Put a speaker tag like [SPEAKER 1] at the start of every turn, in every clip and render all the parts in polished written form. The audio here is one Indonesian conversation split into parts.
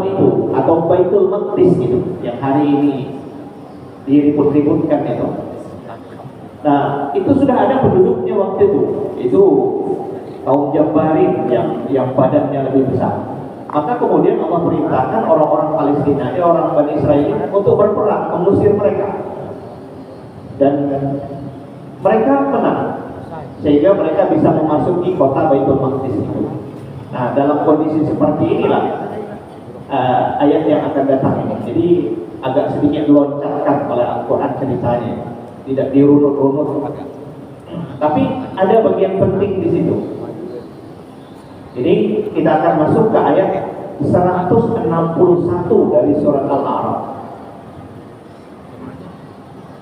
[SPEAKER 1] itu atau Baitul Maqdis itu yang hari ini diribut-ributkan itu. Nah, itu sudah ada penduduknya waktu itu. Itu kaum Jabarin yang badannya lebih besar. Maka kemudian Allah perintahkan orang-orang Palestina, orang Bani Israel untuk berperang mengusir mereka. Dan mereka menang sehingga mereka bisa memasuki kota Baitul Maqdis itu. Nah, dalam kondisi seperti inilah ayat yang akan datang ini. Jadi agak sedikit diloncatkan oleh Al-Quran ceritanya, tidak dirunut-runut. Tapi ada bagian penting di situ. Jadi kita akan masuk ke ayat 161 dari surat Al-A'raf.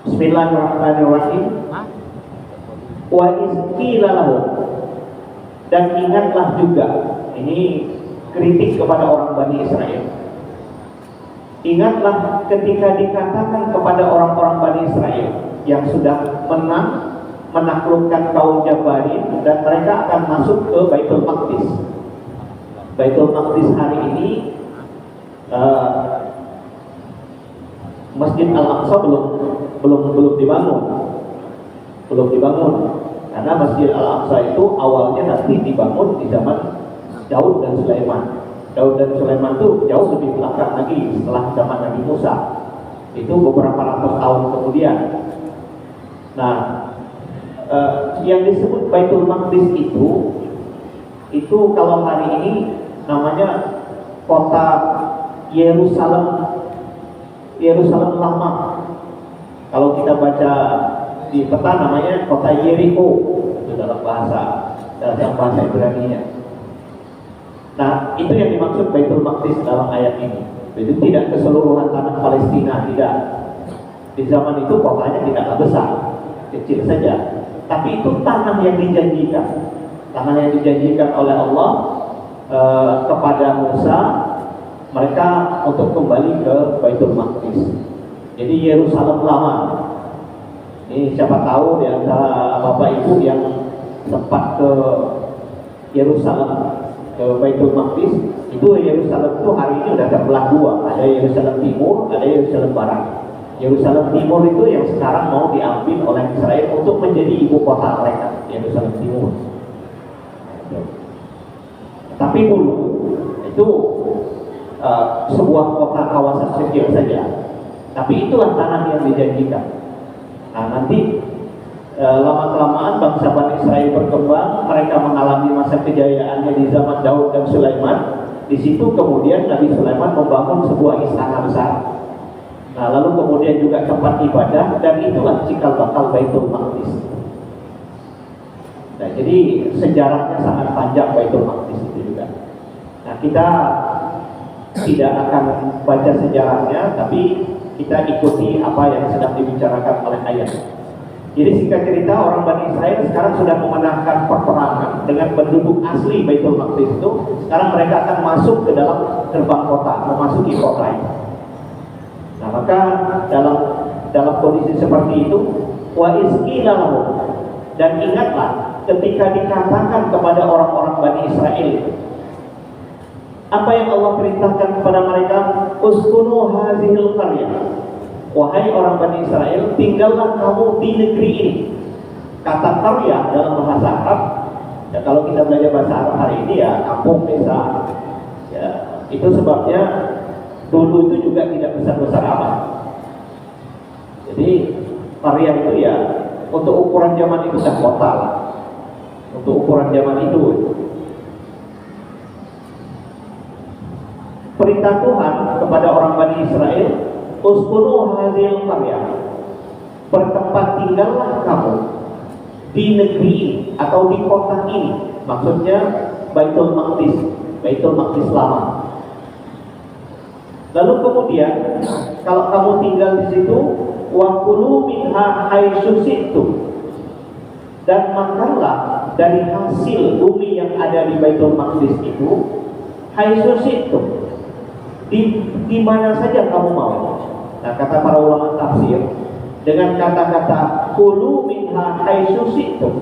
[SPEAKER 1] Bismillahirrahmanirrahim. Wa izqila lahu, dan ingatlah juga, ini kritik kepada orang Bani Israel. Ingatlah ketika dikatakan kepada orang-orang Bani Israel yang sudah menang menaklukkan kaum Jabarin dan mereka akan masuk ke Baitul Maqdis. Baitul Maqdis hari ini Masjid Al-Aqsa belum dibangun. Karena Masjid Al-Aqsa itu awalnya nanti dibangun di zaman Daud dan Sulaiman. Daud dan Sulaiman itu jauh lebih belakang lagi setelah zaman Nabi Musa. Itu beberapa ratus tahun kemudian. Nah, yang disebut Baitul Maqdis itu kalau hari ini namanya kota Yerusalem lama. Kalau kita baca di peta namanya kota Yeriko, itu dalam bahasa Ibrani-nya. Nah, itu yang dimaksud Baitul Maqdis dalam ayat ini. Itu tidak keseluruhan tanah Palestina, tidak. Di zaman itu kotanya tidaklah besar, kecil saja. Tapi itu tanah yang dijanjikan oleh Allah kepada Musa, mereka untuk kembali ke Baitul Maqdis. Jadi Yerusalem lama. Ini siapa tahu di antara Bapak Ibu yang sempat ke Yerusalem, ke Baitul Maqdis, itu Yerusalem itu hari ini sudah terbelah dua. Ada Yerusalem Timur, ada Yerusalem Barat. Yerusalem Timur itu yang sekarang mau diambil oleh Israel untuk menjadi ibu kota mereka, Yerusalem Timur. Tapi dulu itu sebuah kota kawasan kecil saja. Tapi itulah tanah yang dijanjikan. Nah, nanti lama-kelamaan bangsa Bani Israel berkembang, mereka mengalami masa kejayaannya di zaman Daud dan Sulaiman. Di situ kemudian Nabi Sulaiman membangun sebuah istana besar. Nah, lalu kemudian juga tempat ibadah, dan itulah cikal bakal Baitul Maqdis. Nah, jadi sejarahnya sangat panjang Baitul Maqdis itu juga. Nah, kita tidak akan baca sejarahnya, tapi kita ikuti apa yang sedang dibicarakan oleh ayat. Jadi singkat cerita, orang Bani Israel sekarang sudah memenangkan peperangan dengan penduduk asli Baitul Maqdis itu. Sekarang mereka akan masuk ke dalam gerbang kota, memasuki kota itu. Nah, maka dalam kondisi seperti itu, wa izqila lahu, dan ingatlah ketika dikatakan kepada orang-orang Bani Israel, apa yang Allah perintahkan kepada mereka, uskunu hazihil qaryah, wahai orang Bani Israel, tinggallah kamu di negeri ini. Kata qaryah dalam bahasa Arab, ya, kalau kita belajar bahasa Arab hari ini ya kampung, desa, ya, itu sebabnya dulu itu juga tidak besar-besar amat. Jadi qaryah itu ya untuk ukuran zaman itu sudah kota lah. Untuk ukuran zaman itu. Perintah Tuhan kepada orang Bani Israel, uskunu hazil qaryah, bertempat tinggallah kamu di negeri ini atau di kota ini. Maksudnya Baitul Maqdis lama. Lalu kemudian kalau kamu tinggal di situ, wa kulu minha haitsu syi'tum, dan makanlah dari hasil bumi yang ada di Baitul Maqdis itu, haitsu syi'tum, di mana saja kamu mau. Nah, kata para ulama tafsir, dengan kata-kata kulu minha haitsu syi'tum,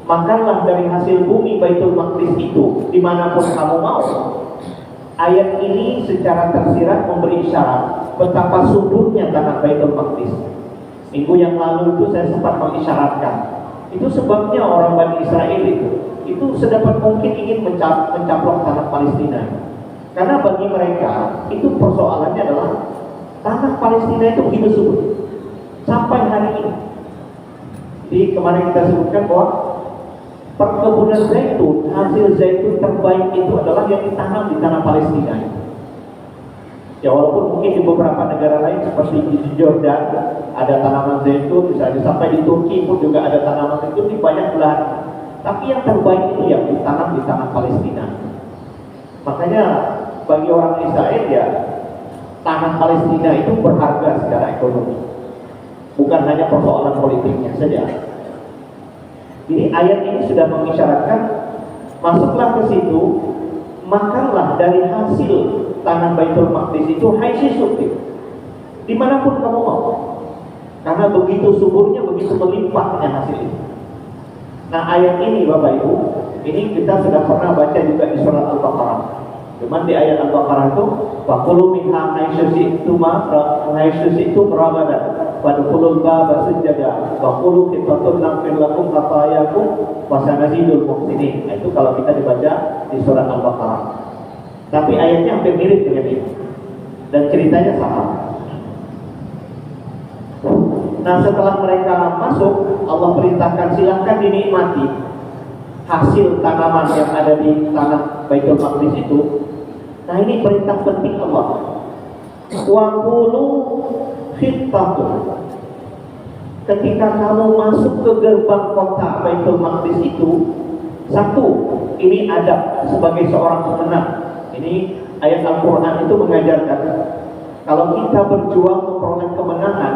[SPEAKER 1] makanlah dari hasil bumi Baitul Maqdis itu dimanapun kamu mau. ayat ini secara tersirat memberi isyarat betapa suburnya tanah Baitul Maqdis. Minggu yang lalu itu saya sempat mengisyaratkan. Itu sebabnya orang Bani Israel itu sedapat mungkin ingin mencaplok tanah Palestina. Karena bagi mereka itu persoalannya adalah tanah Palestina itu begitu subur sampai hari ini. Jadi kemarin kita sebutkan bahwa perkebunan zaitun, hasil zaitun terbaik itu adalah yang ditanam di tanah Palestina. Ya walaupun mungkin di beberapa negara lain seperti di Jordan ada tanaman zaitun, misalnya sampai di Turki pun juga ada tanaman zaitun di banyak belahan. Tapi yang terbaik itu yang ditanam di tanah Palestina. Makanya bagi orang Israel ya tanah Palestina itu berharga secara ekonomi, bukan hanya persoalan politiknya saja. Jadi ayat ini sudah mengisyaratkan masuklah ke situ, makanlah dari hasil tanah Baitul Maqdis itu haitsu syu'tum, dimanapun kamu mau, karena begitu suburnya, begitu melimpahnya hasil itu. Nah ayat ini Bapak Ibu, ini kita sudah pernah baca juga di surat Al-Baqarah. Cuman di ayat Al-Baqarah itu faqulu minha haitsu syi'tum ragadan wadkhulul baba sujada waqulu qitatun naghfir lakum khatayakum wa sanazidul muhsinin. Nah, itu kalau kita dibaca di surat Al-Baqarah. Tapi ayatnya hampir mirip dengan ini dan ceritanya sama. Nah setelah mereka masuk, Allah perintahkan silahkan dinikmati hasil tanaman yang ada di tanah Baitul Maqdis itu. Nah ini perintah penting Allah. Wa qulu khittatun. Ketika kamu masuk ke gerbang kota Baitul Maqdis itu, satu, ini adab sebagai seorang pemenang. Ini ayat Al-Quran itu mengajarkan kalau kita berjuang memperoleh kemenangan,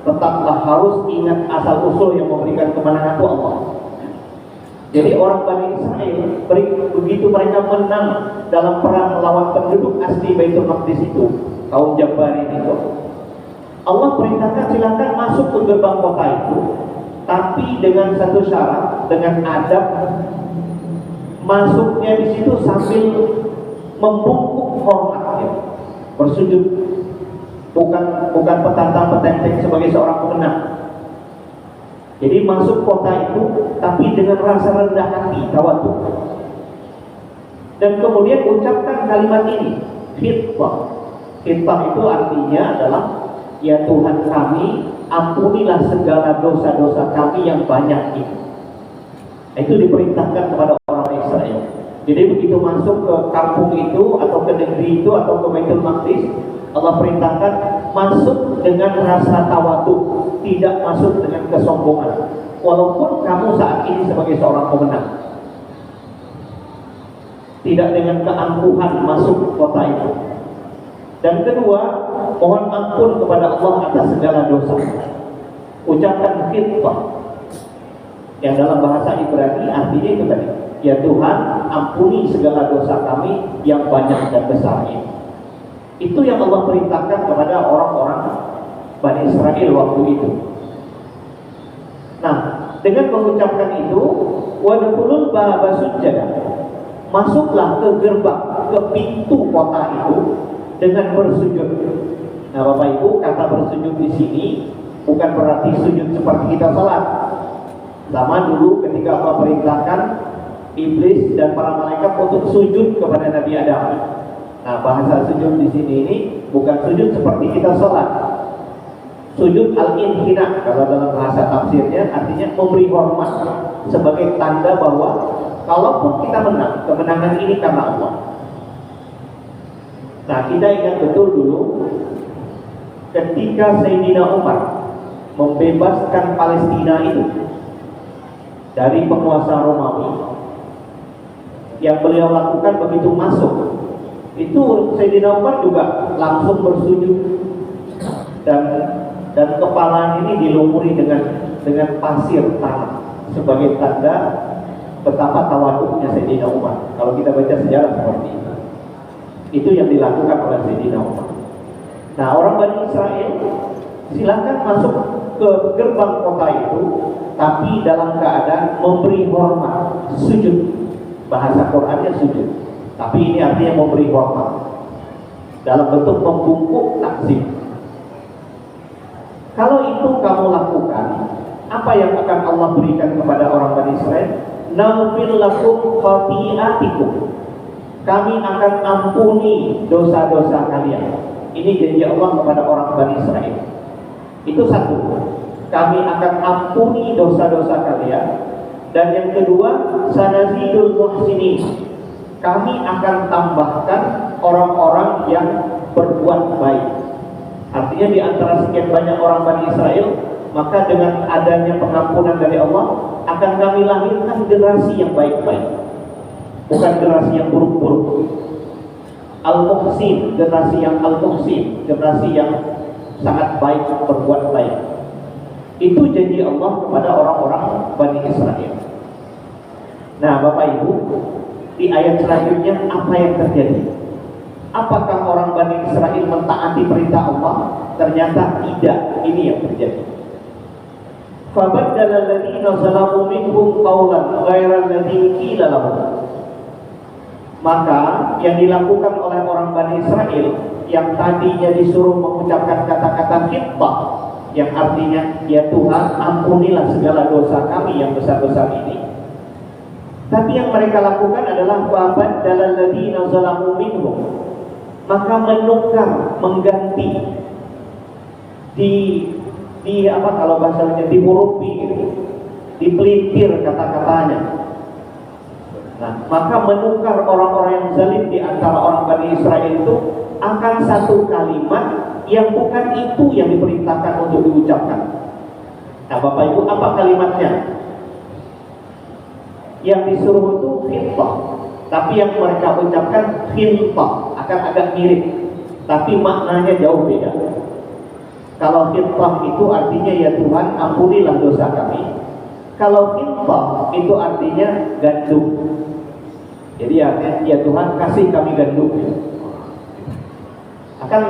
[SPEAKER 1] tetaplah harus ingat asal usul yang memberikan kemenangan itu Allah. Jadi orang Bani Israel begitu mereka menang dalam perang melawan penduduk asli Baitul Maqdis itu, kaum Jabarin itu, Allah perintahkan silakan masuk ke gerbang kota itu, tapi dengan satu syarat, dengan adab. Masuknya di situ sambil membungkuk hormatnya, bersujud, bukan petantang-petenteng sebagai seorang pemenang. Jadi masuk kota itu tapi dengan rasa rendah hati, tawadhu. Dan kemudian ucapkan kalimat ini, khitbah. Khitbah itu artinya adalah ya Tuhan kami, ampunilah segala dosa-dosa kami yang banyak ini. Itu diperintahkan kepada orang Israel. Jadi begitu masuk ke kampung itu atau ke negeri itu atau ke Baitul Maqdis, Allah perintahkan masuk dengan rasa tawadhu, tidak masuk dengan kesombongan. Walaupun kamu saat ini sebagai seorang pemenang, tidak dengan keangkuhan masuk kota itu. Dan kedua, mohon ampun kepada Allah atas segala dosa. Ucapkan khitbah, yang dalam bahasa Ibrani artinya itu tadi, ya Tuhan ampuni segala dosa kami yang banyak dan besar ini. Itu yang Allah perintahkan kepada orang-orang Bani Israel waktu itu. Nah, dengan mengucapkan itu, wadkhulul baba sujada, masuklah ke gerbang, ke pintu kota itu dengan bersujud. Nah, Bapak Ibu, kata bersujud di sini bukan berarti sujud seperti kita salat. Sama dulu ketika Allah perintahkan iblis dan para malaikat untuk sujud kepada Nabi Adam. Nah, bahasa sujud di sini ini bukan sujud seperti kita sholat. Sujud al-inhina kalau dalam bahasa tafsirnya artinya memberi hormat sebagai tanda bahwa kalaupun kita menang, kemenangan ini karena Allah. Nah, kita ingat betul dulu ketika Sayyidina Umar membebaskan Palestina itu dari penguasa Romawi, yang beliau lakukan begitu masuk itu Sayyidina Umar juga langsung bersujud dan kepala ini dilumuri dengan pasir tanah sebagai tanda betapa tawaduknya Sayyidina Umar. Kalau kita baca sejarah seperti itu yang dilakukan oleh Sayyidina Umar. Nah, orang Bani Israel silakan masuk ke gerbang kota itu, tapi dalam keadaan memberi hormat, sujud. Bahasa Qurannya sujud, tapi ini artinya memberi hormat. dalam bentuk membungkuk takzim. Kalau itu kamu lakukan, apa yang akan Allah berikan kepada orang Bani Israel? Naghfir lakum khati'atikum. Kami akan ampuni dosa-dosa kalian. Ini janji Allah kepada orang Bani Israel. Itu satu, kami akan ampuni dosa-dosa kalian. Dan yang kedua, sanazidul muhsinin, kami akan tambahkan orang-orang yang berbuat baik. Artinya di antara sekian banyak orang Bani Israel, maka dengan adanya pengampunan dari Allah, akan kami lahirkan generasi yang baik-baik, bukan generasi yang buruk-buruk. Al-Muhsin, generasi yang Al-Muhsin, generasi yang sangat baik, berbuat baik. Itu janji Allah kepada orang-orang Bani Israel. Nah, Bapak Ibu, di ayat selanjutnya apa yang terjadi? Apakah orang Bani Israel mentaati perintah Allah? Ternyata tidak. Ini yang terjadi. فَبَدَّلَ الَّذِينَ ظَلَمُوا مِنْهُمْ قَوْلًا غَيْرَ الَّذِي قِيلَ لَهُمْ. Maka yang dilakukan oleh orang Bani Israel yang tadinya disuruh mengucapkan kata-kata khitbah, yang artinya, ya Tuhan, ampunilah segala dosa kami yang besar-besar ini. Tapi yang mereka lakukan adalah فَبَدَّلَ الَّذِينَ ظَلَمُوا مِنْهُمْ, maka menukar, mengganti, di apa kalau bahasanya dihurufi gitu, dipelintir kata-katanya. Nah, maka menukar orang-orang yang zalim di antara orang Bani Israel itu akan satu kalimat yang bukan itu yang diperintahkan untuk diucapkan. Nah, Bapak Ibu, apa kalimatnya? Yang disuruh itu khitbah, tapi yang mereka ucapkan khilfah, akan agak mirip, tapi maknanya jauh beda. Kalau khilfah itu artinya, ya Tuhan, ampunilah dosa kami. Kalau khilfah itu artinya gandum. Jadi ya Tuhan, kasih kami gandum. Akan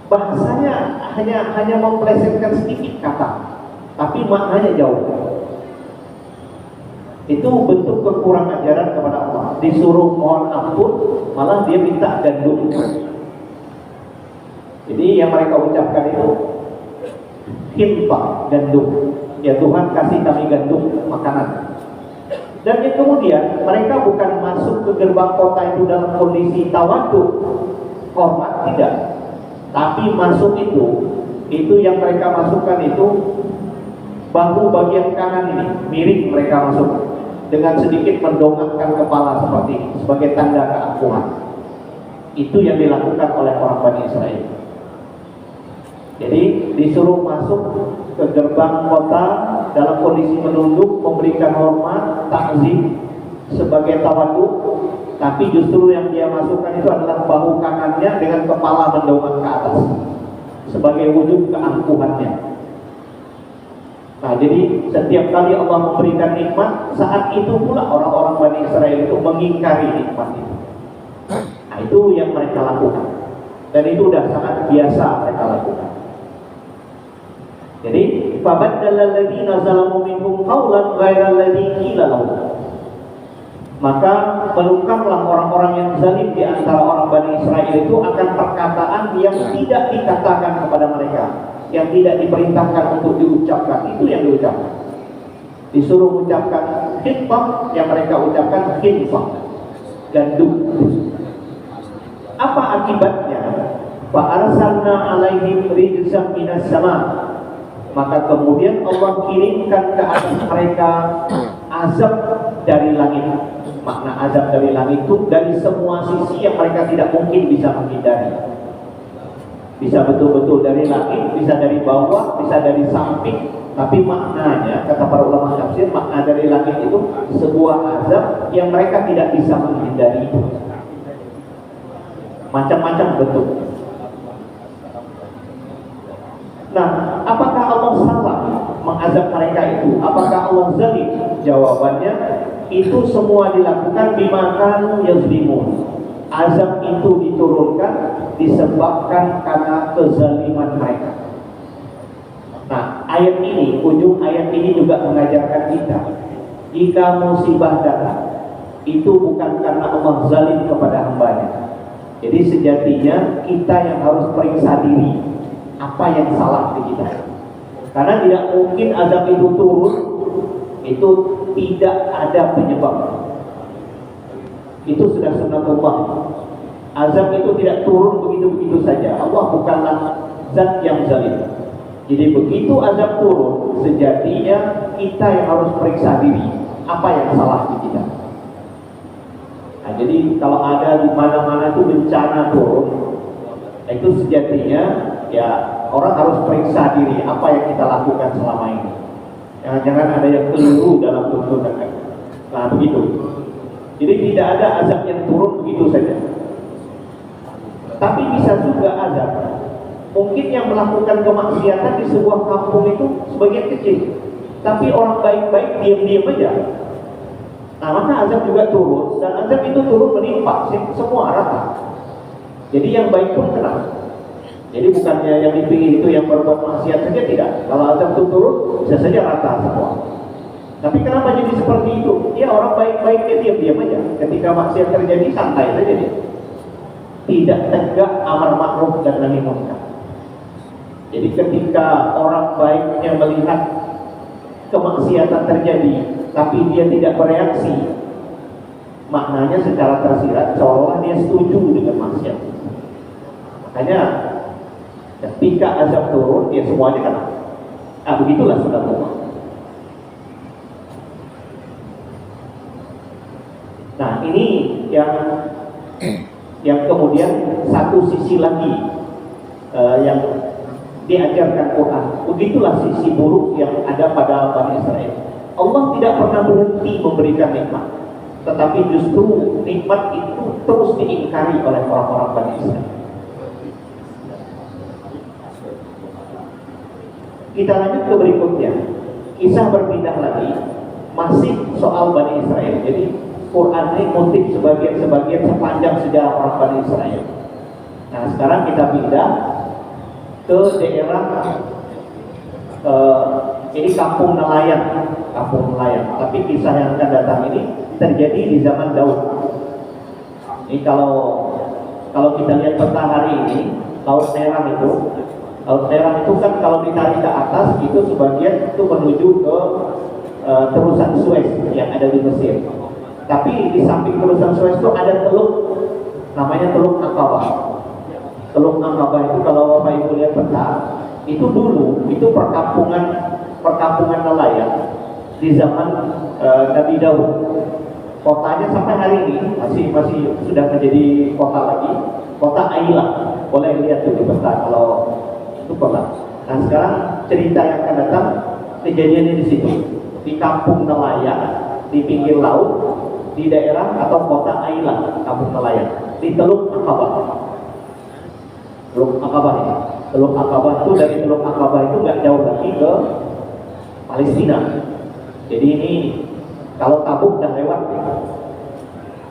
[SPEAKER 1] bahasanya hanya memplesetkan sedikit kata, tapi maknanya jauh. Itu bentuk kekurangan ajaran kepada Allah. Disuruh mohon ampun, malah dia minta gandum. Jadi yang mereka ucapkan itu khilfah, gandum. Ya Tuhan, kasih kami gandum, makanan. Dan yang kemudian mereka bukan masuk ke gerbang kota itu dalam kondisi tawaduk, hormat, tidak. Tapi masuk itu yang mereka masukkan itu bahu bagian kanan ini, miring mereka masuk dengan sedikit mendongakkan kepala seperti ini sebagai tanda keakuan. Itu yang dilakukan oleh orang Bani Israel. Jadi disuruh masuk ke gerbang kota dalam kondisi menunduk, memberikan hormat, takzim sebagai tawaduk, tapi justru yang dia masukkan itu adalah bahu kanannya dengan kepala mendongak ke atas sebagai wujud keangkuhannya. Nah, jadi setiap kali Allah memberikan nikmat, saat itu pula orang-orang Bani Israel itu mengingkari nikmat itu. Nah, itu yang mereka lakukan, dan itu sudah sangat biasa mereka lakukan. Jadi, فَبَدَّلَ الَّذِينَ ظَلَمُوا مِنْهُمْ قَوْلًا غَيْرَ الَّذِي قِيلَ لَهُمْ. Maka menukarlah orang-orang yang zalim di antara orang Bani Israel itu akan perkataan yang tidak dikatakan kepada mereka, yang tidak diperintahkan untuk diucapkan. Itu yang diucapkan. Disuruh mengucapkan khitbah, yang mereka ucapkan khilfah, gandum. Apa akibatnya? فَأَرْسَلْنَا عَلَيْهِمْ رِجْزًا مِنَ السَّمَاءِ. Maka kemudian Allah kirimkan ke atas mereka azab dari langit. Makna azab dari langit itu dari semua sisi yang mereka tidak mungkin bisa menghindari. Bisa betul-betul dari langit, bisa dari bawah, bisa dari samping. Tapi maknanya, kata para ulama tafsir, makna dari langit itu sebuah azab yang mereka tidak bisa menghindari itu. Macam-macam bentuk. Nah, apakah Allah salah mengazab mereka itu? Apakah Allah zalim? Jawabannya, itu semua dilakukan bimakanu yazlimun. Azab itu diturunkan disebabkan karena kezaliman mereka. Nah, ayat ini, ujung ayat ini juga mengajarkan kita, jika musibah datang, itu bukan karena Allah zalim kepada hambanya, Jadi sejatinya kita yang harus periksa diri apa yang salah di kita. Karena tidak mungkin azab itu turun itu tidak ada penyebab. Itu sudah sunnatullah. Azab itu tidak turun begitu-begitu saja. Allah bukanlah zat yang zalim. Jadi begitu azab turun, sejatinya kita yang harus periksa diri apa yang salah di kita. Nah, jadi kalau ada di mana-mana itu bencana turun, itu sejatinya ya orang harus periksa diri apa yang kita lakukan selama ini. Jangan-jangan ada yang keliru dalam tuntunan. Nah begitu. Jadi tidak ada azab yang turun begitu saja. Tapi bisa juga azab. Mungkin yang melakukan kemaksiatan di sebuah kampung itu sebagian kecil, tapi orang baik-baik diam-diam aja. Nah maka azab juga turun, dan azab itu turun menimpa semua rata. Jadi yang baik pun kena. Jadi bukannya yang dipilih itu yang berbuat maksiat saja, tidak. Kalau azab itu turun, bisa saja rata semua. Tapi kenapa jadi seperti itu? Ya orang baik-baiknya diam-diam aja. Ketika maksiat terjadi, santai saja dia. Tidak tegak amar ma'ruf dan nahi munkar. Jadi ketika orang baiknya melihat kemaksiatan terjadi, tapi dia tidak bereaksi, maknanya secara tersirat seolah dia setuju dengan maksiat. Makanya ketika azab turun, dia semuanya kena. Nah begitulah saudara. Nah ini yang kemudian satu sisi lagi yang diajarkan Quran. Begitulah sisi buruk yang ada pada Bani Israel. Allah tidak pernah berhenti memberikan nikmat, tetapi justru nikmat itu terus diingkari oleh orang-orang Bani Israel. Kita lanjut ke berikutnya. Kisah berpindah lagi, masih soal Bani Israel. Jadi Quran ini kutip sebagian sepanjang sejarah orang Bani Israel. Nah sekarang kita pindah ke daerah ini kampung nelayan. Tapi kisah yang akan datang ini terjadi di zaman Daud. Ini kalau kita lihat peta hari ini, Laut Merah itu kan kalau ditarik ke atas itu sebagian itu menuju ke terusan Suez yang ada di Mesir. Tapi di samping terusan Suez itu ada teluk, namanya Teluk Aqabah. Teluk Aqabah itu kalau Bapak Ibu lihat peta, itu dulu itu perkampungan nelayan di zaman Nabi Daud. Kotanya sampai hari ini masih sudah menjadi kota lagi, kota Aila. Boleh lihat tuh di peta kalau itu kota. Nah sekarang cerita yang akan datang kejadiannya di situ, di kampung nelayan di pinggir laut, di daerah atau kota Aila, kampung nelayan di Teluk Aqabah. Teluk Aqabah ini. Teluk Aqabah itu dari Teluk Aqabah itu nggak jauh lagi ke Palestina. Jadi ini kalau Tabuk dan lewat.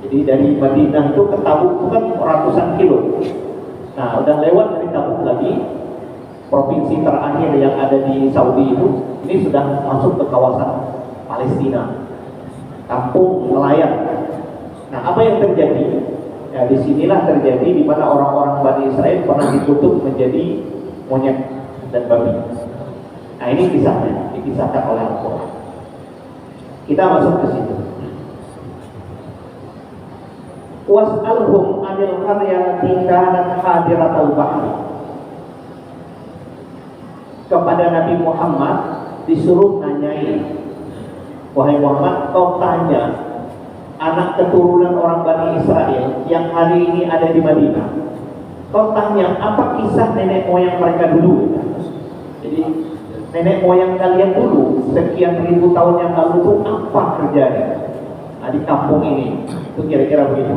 [SPEAKER 1] Jadi dari Madinah itu ke Tabuk itu kan ratusan kilo. Nah udah lewat dari Tabuk lagi, provinsi terakhir yang ada di Saudi itu, ini sudah masuk ke kawasan Palestina. Kampung nelayan. Nah, apa yang terjadi? Ya, disinilah terjadi di mana orang-orang Bani Israel pernah dikutuk menjadi monyet dan babi. Nah, ini kisahnya, dikisahkan oleh Al-Quran. Kita masuk ke situ. Was'alhum 'anil qaryati kanat hadiratal bahri. Kepada Nabi Muhammad disuruh nanyain, wahai Muhammad, kau tanya anak keturunan orang Bani Israel yang hari ini ada di Madinah. Kau tanya apa kisah nenek moyang mereka dulu. Jadi nenek moyang kalian dulu sekian ribu tahun yang lalu itu apa terjadi? Nah, di kampung ini itu kira-kira begitu.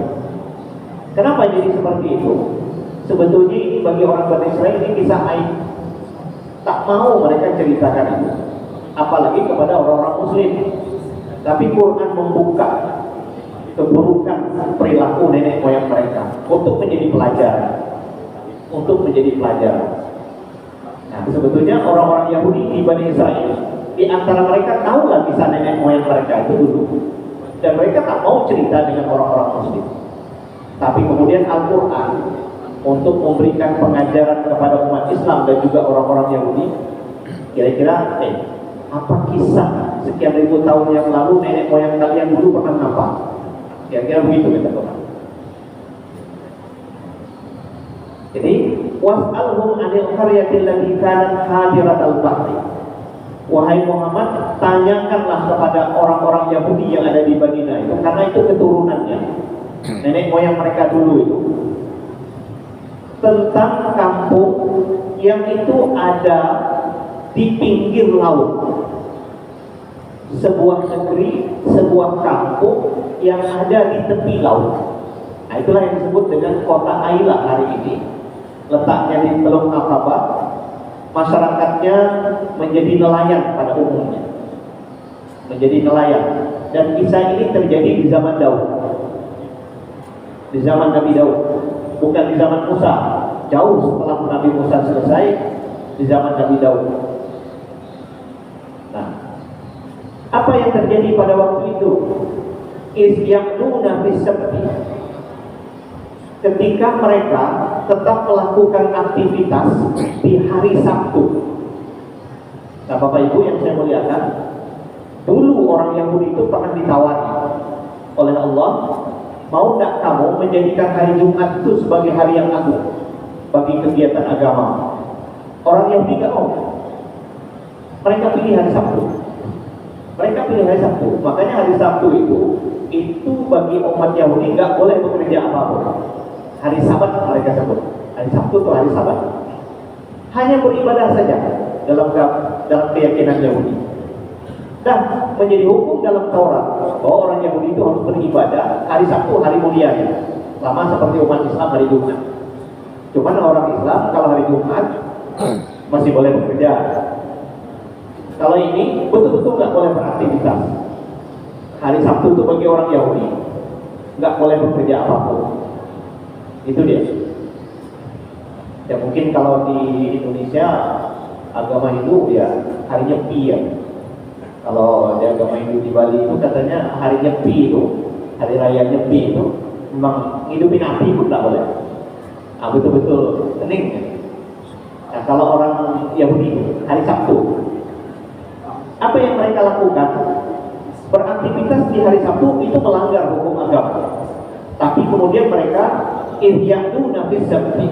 [SPEAKER 1] Kenapa jadi seperti itu? Sebetulnya ini bagi orang Bani Israel ini kisah aib. Tak mau mereka ceritakan itu, apalagi kepada orang-orang Muslim. Tapi Quran membuka keburukan perilaku nenek moyang mereka untuk menjadi pelajaran. Nah, sebetulnya orang-orang Yahudi di Bani Israel, di antara mereka tahu lah kisah nenek moyang mereka itu dulu, dan mereka tak mau cerita dengan orang-orang Muslim. Tapi kemudian Al-Quran untuk memberikan pengajaran kepada umat Islam dan juga orang-orang Yahudi, kira-kira apa kisah sekian ribu tahun yang lalu nenek moyang kalian dulu pernah apa? Kira-kira begitu kata Quran. Jadi was'alhum 'anil qaryatil lati kanat hadiratal bahri. Wahai Muhammad, tanyakanlah kepada orang-orang Yahudi yang ada di Madinah itu, karena itu keturunannya nenek moyang mereka dulu itu, tentang kampung yang itu ada di pinggir laut. Sebuah negeri, sebuah kampung yang ada di tepi laut. Nah, itulah yang disebut dengan kota Aila hari ini. Letaknya di Teluk Aqabah. Masyarakatnya menjadi nelayan pada umumnya. Menjadi nelayan. Dan kisah ini terjadi di zaman Daud. Di zaman Nabi Daud. Bukan di zaman Musa. Jauh setelah Nabi Musa selesai, di zaman Nabi Daud. Nah, apa yang terjadi pada waktu itu? Isya'nuna bis-sabti. Ketika mereka tetap melakukan aktivitas di hari Sabtu. Nah, Bapak Ibu yang saya muliakan, dulu orang Yahudi itu pernah ditawari oleh Allah, mau tidak kamu menjadikan hari Jumat itu sebagai hari yang agung bagi kegiatan agama? Orang Yahudi tidak mau. Mereka pilih hari Sabtu. Mereka pilih hari Sabtu. Makanya hari Sabtu itu bagi umat Yahudi nggak boleh bekerja apapun. Hari Sabat mereka sebut. Hari Sabtu itu hari Sabat. Hanya beribadah saja dalam keyakinan Yahudi. Dan menjadi hukum dalam Taurat bahwa orang Yahudi itu harus beribadah hari Sabtu, hari mulianya, sama seperti umat Islam hari Jumat. Cuman orang Islam kalau hari Jumat masih boleh bekerja. Kalau ini betul-betul nggak boleh beraktivitas. Hari Sabtu itu bagi orang Yahudi nggak boleh bekerja apapun. Itu dia. Ya mungkin kalau di Indonesia agama Hindu ya hari Nyepi ya. Kalau di agama Hindu di Bali itu katanya hari Nyepi itu, hari raya Nyepi itu memang ngidupin api pun nggak boleh. Nah, betul-betul hening. Nah, kalau orang Yahudi hari Sabtu, apa yang mereka lakukan? Beraktivitas di hari Sabtu itu melanggar hukum agama. Tapi kemudian mereka isya'nuna bis-sabti.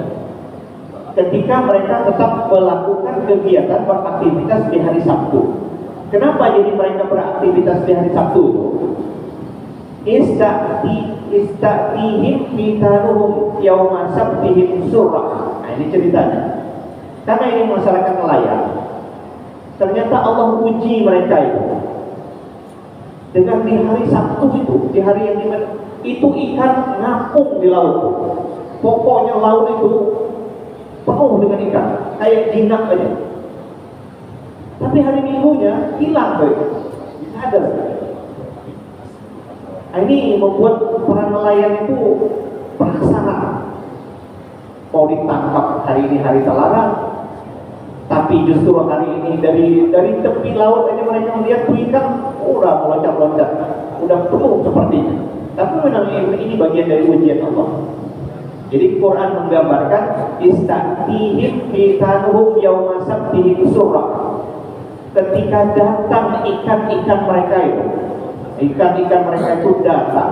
[SPEAKER 1] Ketika mereka tetap melakukan kegiatan beraktivitas di hari Sabtu. Kenapa jadi mereka beraktivitas di hari Sabtu itu? Istatihim fitanuhum yawma sabtihim surah. Nah, ini ceritanya. Karena ini masyarakat nelayan, ternyata Allah uji mereka itu dengan di hari Sabtu itu, di hari yang dimana itu ikan ngapung di laut. Pokoknya laut itu penuh dengan ikan, kayak jinak aja. Tapi hari Minggunya hilang mereka, ada. Nah, ini membuat para nelayan itu penasaran. Mau ditangkap hari ini hari terlarang, tapi justru hari ini dari tepi laut ini mereka melihat ikan udah meloncat-loncat, udah penuh sepertinya. Tapi memang ini bagian dari ujian Allah. Jadi Quran menggambarkan istatihim fitanuhum yawma sabtihim surah. Ketika datang ikan-ikan mereka itu datang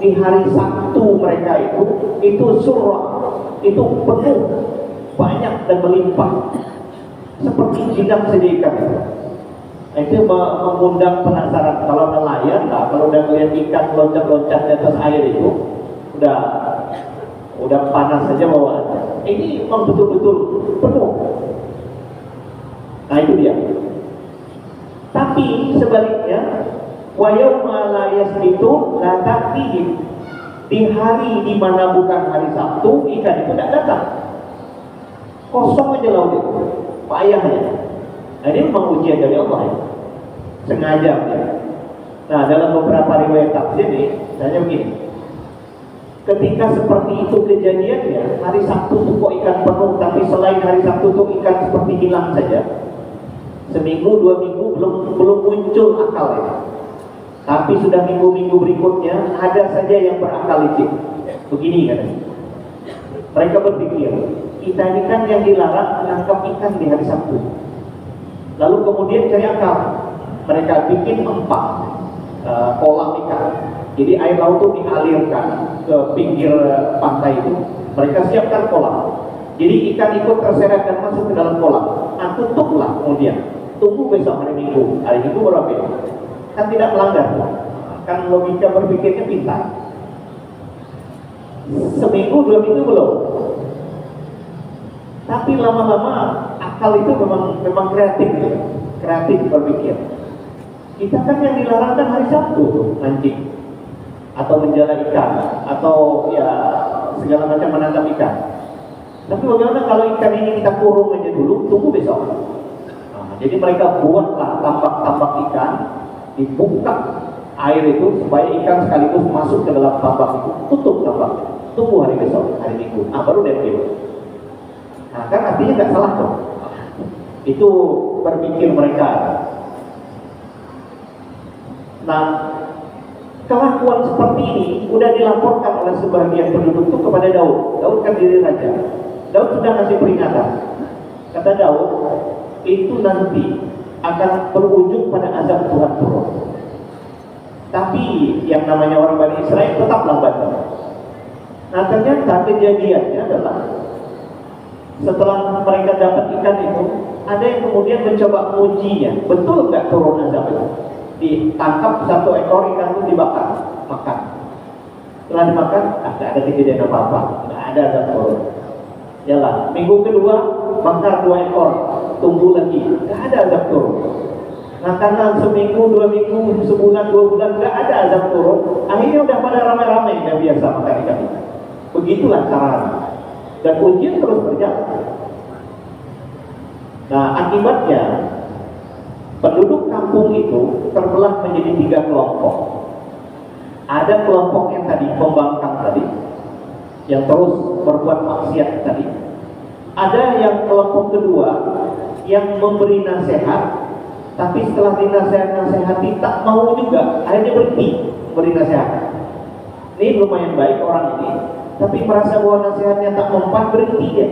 [SPEAKER 1] di hari Sabtu mereka itu surah, itu penuh, banyak dan melimpah, seperti jinak saja ikan. Itu mengundang penasaran. Kalau nelayan, kalau udah melihat ikan loncat-loncat di atas air itu, udah panas saja bawaannya. Ini memang betul-betul penuh. Nah itu dia. Tapi sebaliknya, wa yauma la yasbitu la ta'tihim. Di hari di mana bukan hari Sabtu, ikan itu tidak datang. Kosong aja laut itu, payahnya. Nah, ini memang ujian dari Allah ya. Sengaja ya. Nah, dalam beberapa riwayat tafsir nih, misalnya begini. Ketika seperti itu kejadiannya, hari Sabtu itu kok ikan penuh, tapi selain hari Sabtu itu ikan seperti hilang saja. Seminggu, 2 minggu belum muncul akal ya. Tapi sudah minggu-minggu berikutnya ada saja yang berakal licik. Begini katanya. Mereka berpikir, kita ini kan yang dilarang menangkap ikan di hari Sabtu. Lalu kemudian cari akal. Mereka bikin 4 kolam ikan. Jadi air laut itu dialirkan ke pinggir pantai itu. Mereka siapkan kolam. Jadi ikan ikut terseret dan masuk ke dalam kolam. Nah, tutuplah kemudian. Tunggu besok hari Minggu. Hari Minggu berapa? Kan tidak melanggar. Kan logika berpikirnya pintar. Seminggu, 2 minggu belum. Tapi lama-lama akal itu memang kreatif, kreatif berpikir. Kita kan yang dilarang kan hari Sabtu mancing atau menjala ikan atau ya segala macam menangkap ikan. Tapi bagaimana kalau ikan ini kita kurung aja dulu, tunggu besok. Nah, jadi mereka buatlah tambak-tambak ikan, dibuka air itu supaya ikan sekaligus masuk ke dalam tambak itu, tutup tambak, tunggu hari besok, hari Minggu. Nah, baru deh. Nah, kan artinya nggak salah dong. Itu berpikir mereka. Nah, kelakuan seperti ini udah dilaporkan oleh sebagian penduduk itu kepada Daud. Daud kan diri raja. Daud sudah ngasih peringatan. Kata Daud, itu nanti akan berujung pada azab Tuhan turun. Tapi yang namanya orang Bani Israel tetaplah bandel. Nah, ternyata kejadiannya adalah setelah mereka dapat ikan itu, ada yang kemudian mencoba mengujinya. Betul nggak turun azab itu? Ditangkap 1 ekor ikan itu dibakar, makan. Setelah dimakan, nggak ada kejadian apa-apa, nggak ada azab turun. Yalah, minggu kedua bakar 2 ekor, tunggu lagi, nggak ada azab turun. Nah, karena seminggu, 2 minggu, sebulan, 2 bulan nggak ada azab turun, akhirnya udah pada ramai-ramai nggak biasa makan ikan itu. Begitulah caranya. Dan ujian terus berjalan. Nah, akibatnya penduduk kampung itu terbelah menjadi 3 kelompok. Ada kelompok yang tadi pembangkang tadi, yang terus berbuat maksiat tadi. Ada yang kelompok kedua yang memberi nasihat, tapi setelah dinasihat-nasihati tak mau juga, akhirnya berhenti memberi nasihat. Ini lumayan baik orang ini, tapi merasa bahwa nasihatnya tak mempan, berhenti dia.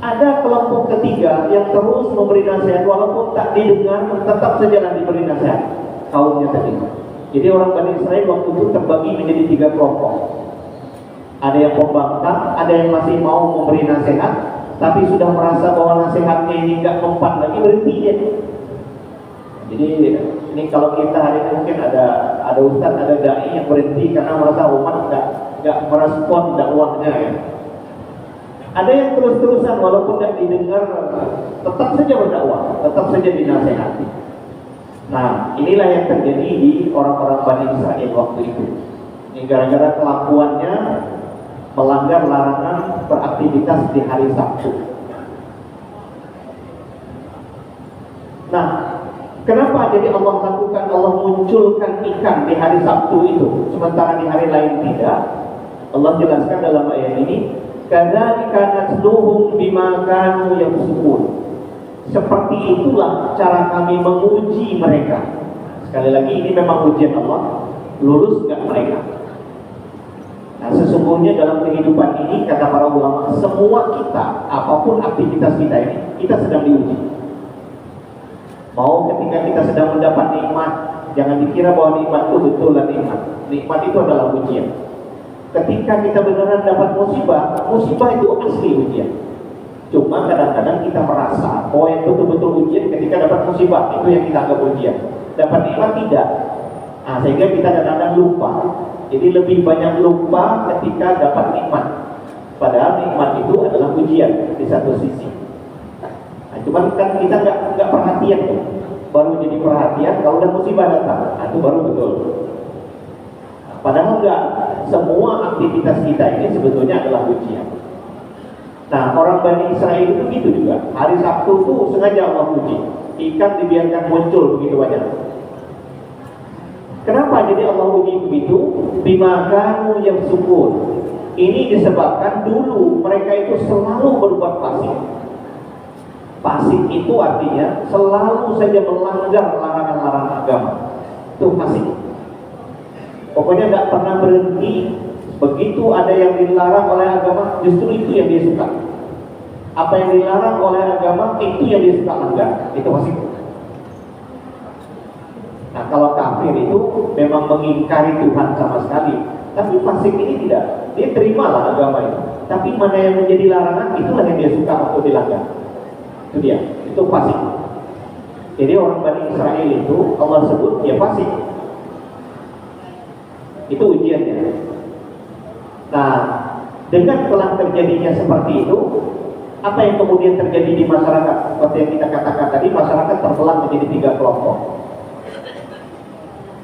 [SPEAKER 1] Ada kelompok ketiga yang terus memberi nasihat walaupun tak didengar, tetap saja diberi nasihat kaumnya tadi. Jadi orang Bani Israel waktu itu terbagi menjadi 3 kelompok. Ada yang pembangkang, ada yang masih mau memberi nasihat, tapi sudah merasa bahwa nasihatnya ini nggak mempan lagi, berhenti dia. Jadi ini kalau kita hari ini mungkin ada ustaz, ada dai yang berhenti karena merasa umat nggak merespon dakwahnya ya. Ada yang terus-terusan walaupun tidak didengar, tetap saja berdakwah, tetap saja dinasehati. Nah, inilah yang terjadi di orang-orang Bani Israel waktu itu. Ini gara-gara kelakuannya melanggar larangan beraktivitas di hari Sabtu. Nah, kenapa jadi Allah lakukan, Allah munculkan ikan di hari Sabtu itu, sementara di hari lain tidak? Allah jelaskan dalam ayat ini, kadzalika nasluhum bima kanu yafsukun. Seperti itulah cara kami menguji mereka. Sekali lagi ini memang ujian Allah, lulus nggak mereka. Nah, sesungguhnya dalam kehidupan ini kata para ulama, semua kita, apapun aktivitas kita ini, kita sedang diuji. Mau ketika kita sedang mendapat nikmat, jangan dikira bahwa nikmat itu betul-betul nikmat. Nikmat itu adalah ujian. Ketika kita benar-benar dapat musibah, musibah itu asli ujian. Cuma kadang-kadang kita merasa bahwa yang betul-betul ujian ketika dapat musibah, itu yang kita anggap ujian. Dapat nikmat tidak. Nah, sehingga kita kadang-kadang lupa. Jadi lebih banyak lupa ketika dapat nikmat. Padahal nikmat itu adalah ujian di satu sisi. Nah, cuman kan kita nggak perhatian tuh. Baru jadi perhatian kalau udah musibah datang. Nah, itu baru betul. Nah, padahal enggak. Semua aktivitas kita ini sebetulnya adalah ujian. Nah, orang Bani Israel itu gitu juga. Hari Sabtu itu sengaja Allah uji. Ikan dibiarkan muncul begitu banyak. Kenapa jadi Allah uji begitu? Bima kanu yafsukun. Ini disebabkan dulu mereka itu selalu berbuat fasik. Fasik itu artinya selalu saja melanggar larangan-larangan agama. Itu fasik. Pokoknya nggak pernah berhenti Begitu ada yang dilarang oleh agama, justru itu yang dia suka. Apa yang dilarang oleh agama, itu yang dia suka langgar. Itu fasik. Nah, kalau kafir itu memang mengingkari Tuhan sama sekali. Tapi fasik ini tidak. Dia terimalah agama itu. Tapi mana yang menjadi larangan, itulah yang dia suka untuk dilanggar. Itu dia. Itu fasik. Jadi orang Bani Israel itu Allah sebut dia fasik. Itu ujiannya. Nah, dengan telah terjadinya seperti itu, apa yang kemudian terjadi di masyarakat? Seperti yang kita katakan tadi, masyarakat terbelah menjadi 3 kelompok.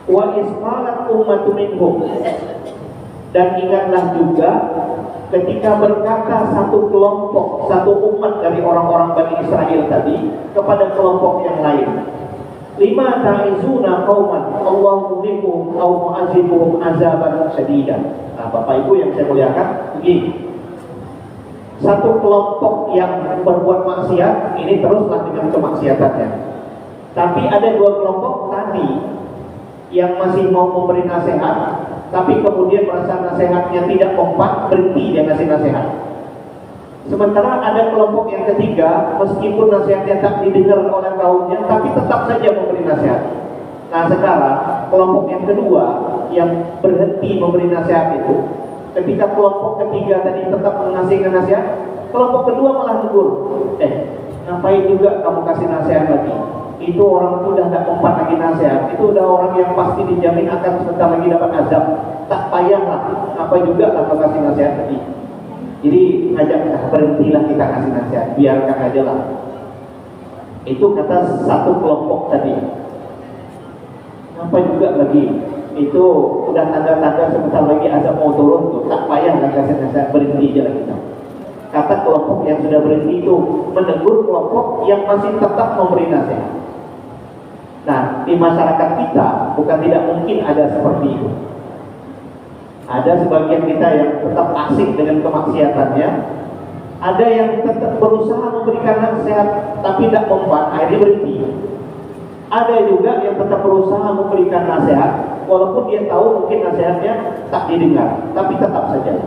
[SPEAKER 1] Wa isqalat ummatu minhum. Dan ingatlah juga ketika berkata satu kelompok, satu umat dari orang-orang Bani Israel tadi kepada kelompok yang lain, lima ta'izuna qauman Allah muhlikum aw mu'azibuhum azaban syadidan. Nah, Bapak Ibu yang saya muliakan, begini. Satu kelompok yang berbuat maksiat, ini teruslah dengan kemaksiatannya. Tapi ada 2 kelompok tadi yang masih mau memberi nasihat, tapi kemudian merasa nasihatnya tidak kompak, berhenti dia ngasih nasihat. Sementara ada kelompok yang ketiga, meskipun nasihatnya tak didengar oleh kaumnya, tapi tetap saja memberi nasihat. Nah, sekarang kelompok yang kedua yang berhenti memberi nasihat itu, ketika kelompok ketiga tadi tetap mengasihkan nasihat, kelompok kedua malah tegur, ngapain juga kamu kasih nasihat lagi? Itu orang itu udah gak kompak lagi nasihat. Itu udah orang yang pasti dijamin akan sebentar lagi dapat azab. Tak payahlah, apa juga kamu kasih nasihat tadi. Jadi ngajak, berhentilah kita kasih nasihat, biarkan aja lah. Itu kata satu kelompok tadi. Apa juga lagi? Itu udah tanda-tanda sebentar lagi azab mau turun tuh. Tak payahlah kasih nasihat, berhenti aja lah kita. Kata kelompok yang sudah berhenti itu menegur kelompok yang masih tetap memberi nasihat. Nah, di masyarakat kita bukan tidak mungkin ada seperti itu. Ada sebagian kita yang tetap asik dengan kemaksiatannya. Ada yang tetap berusaha memberikan nasihat tapi tidak mempan, akhirnya berhenti. Ada juga yang tetap berusaha memberikan nasihat walaupun dia tahu mungkin nasihatnya tak didengar, tapi tetap saja.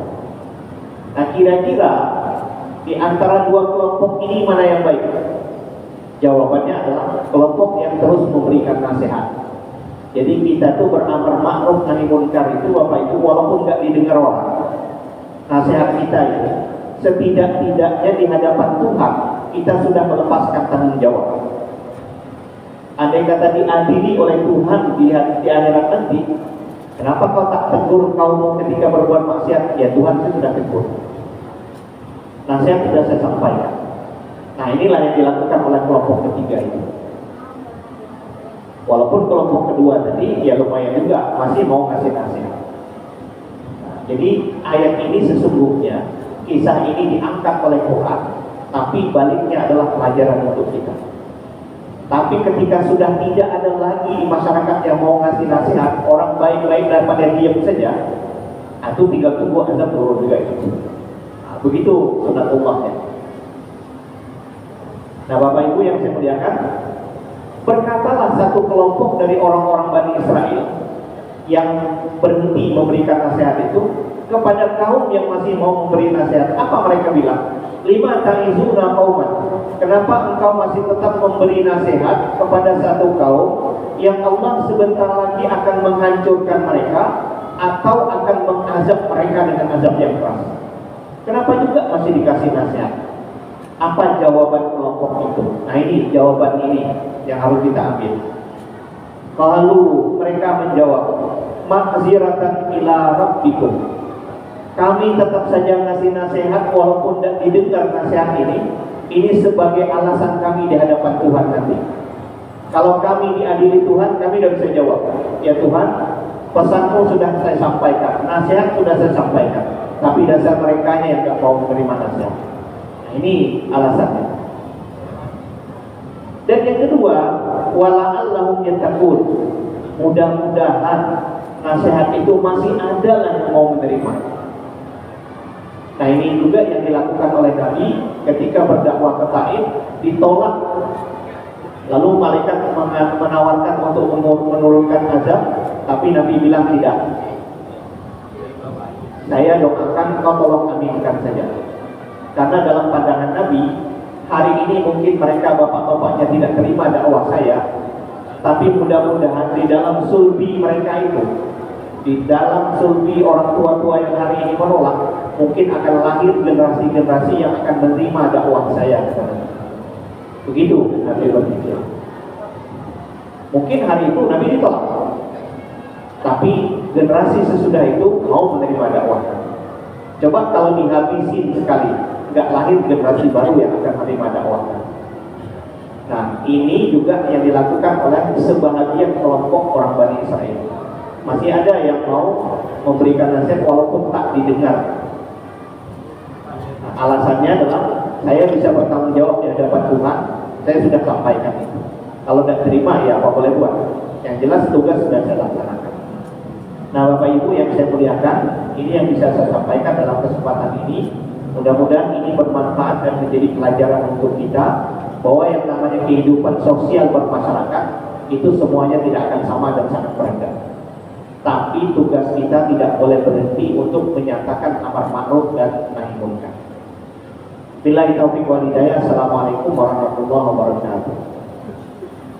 [SPEAKER 1] Nah, kira-kira di antara 2 kelompok ini mana yang baik? Jawabannya adalah kelompok yang terus memberikan nasihat. Jadi kita tuh beramar ma'ruf nahi munkar itu Bapak Ibu, walaupun nggak didengar orang, nasihat kita itu setidak-tidaknya di hadapan Tuhan kita sudah melepaskan tanggung jawab. Andai kata diadili oleh Tuhan di akhirat nanti, kenapa kau tak tegur kaummu ketika berbuat maksiat? Ya Tuhan sudah tegur. Nasihat sudah saya sampaikan. Nah, inilah yang dilakukan oleh kelompok ketiga itu. Walaupun kelompok kedua tadi ya lumayan juga masih mau kasih nasihat. Nah, jadi ayat ini sesungguhnya kisah ini diangkat oleh Quran, tapi baliknya adalah pelajaran untuk kita. Tapi ketika sudah tidak ada lagi di masyarakat yang mau ngasih nasihat, orang baik-baik daripada diam saja, itu tinggal tunggu azab turun juga itu. Nah, begitu sunatullahnya. Nah, Bapak Ibu yang saya muliakan, berkatalah satu kelompok dari orang-orang Bani Israel yang berhenti memberikan nasihat itu kepada kaum yang masih mau memberi nasihat. Apa mereka bilang? Lima ta'izuna qauman. Kenapa engkau masih tetap memberi nasihat kepada satu kaum yang Allah sebentar lagi akan menghancurkan mereka atau akan mengazab mereka dengan azab yang keras? Kenapa juga masih dikasih nasihat? Apa jawaban kelompok itu? Nah, ini jawaban ini yang harus kita ambil. Kalau mereka menjawab, ma'ziratan ila rabbikum. Kami tetap saja ngasih nasihat walaupun tidak didengar nasihat ini. Ini sebagai alasan kami di hadapan Tuhan nanti. Kalau kami diadili Tuhan, kami tidak bisa jawab. Ya Tuhan, pesanmu sudah saya sampaikan, nasihat sudah saya sampaikan, tapi dasar mereka yang tidak mau menerima nasihat. Ini alasannya. Dan yang kedua, wala'allahum yattaqun. Mudah-mudahan nasihat itu masih ada yang mau menerima. Nah, ini juga yang dilakukan oleh Nabi ketika berdakwah ke Taif, ditolak. Lalu malaikat menawarkan untuk menurunkan azab, tapi Nabi bilang tidak. saya doakan kau tolong aminkan saja. Karena dalam pandangan Nabi, hari ini mungkin mereka bapak-bapaknya tidak terima dakwah saya, tapi mudah-mudahan di dalam sulbi mereka itu, di dalam sulbi orang tua-tua yang hari ini menolak, mungkin akan lahir generasi-generasi yang akan menerima dakwah saya. Begitu Nabi berpikir. Mungkin hari itu Nabi ditolak, tapi generasi sesudah itu mau menerima dakwah. Coba kalau dihabisin sekali, nggak lahir generasi baru yang akan menerima dakwah. Nah, ini juga yang dilakukan oleh sebahagian kelompok orang Bani Israel. Masih ada yang mau memberikan nasihat walaupun tak didengar. Nah, alasannya adalah saya bisa bertanggung jawab di hadapan Tuhan, saya sudah sampaikan itu. Kalau tidak terima ya apa boleh buat. Yang jelas tugas sudah saya laksanakan. Nah, Bapak Ibu yang saya muliakan, ini yang bisa saya sampaikan dalam kesempatan ini. Mudah-mudahan ini bermanfaat dan menjadi pelajaran untuk kita bahwa yang namanya kehidupan sosial bermasyarakat itu semuanya tidak akan sama dan sangat beragam. Tapi tugas kita tidak boleh berhenti untuk menyatakan amar ma'ruf dan nahi munkar. Billahi taufiq wal hidayah. Assalamualaikum warahmatullahi wabarakatuh.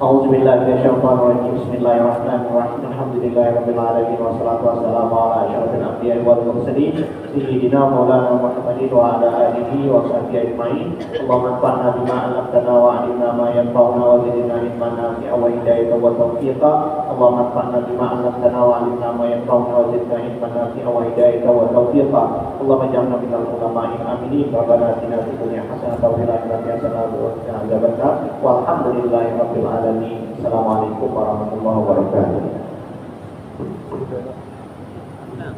[SPEAKER 1] A'udzubillahi minasyaitonirrajim. Bismillahirrahmanirrahim. Alhamdulillahirabbil alamin wassalatu wassalamu ala asyrofil anbiya'i wal mursalin sayyidina maulana Muhammadin wa ala alihi wa sahbihi ajmain. Allahumma anfa'na bima 'allamtana wa 'allimna ma yanfa'una wa zidna ilman nafi'an wa hidayatan wa tawfiqa. Allahumma anfa'na bima 'allamtana wa 'allimna ma yanfa'una wa zidna ilman nafi'an wa hidayatan wa tawfiqa. Allahumma ij'alna minal ulama'il aminin. Rabbana atina fid dunya hasanatan wa fil akhirati hasanatan wa qina adzabannar. Walhamdulillahirabbil alamin. Assalamualaikum warahmatullahi wabarakatuh.
[SPEAKER 2] Nah.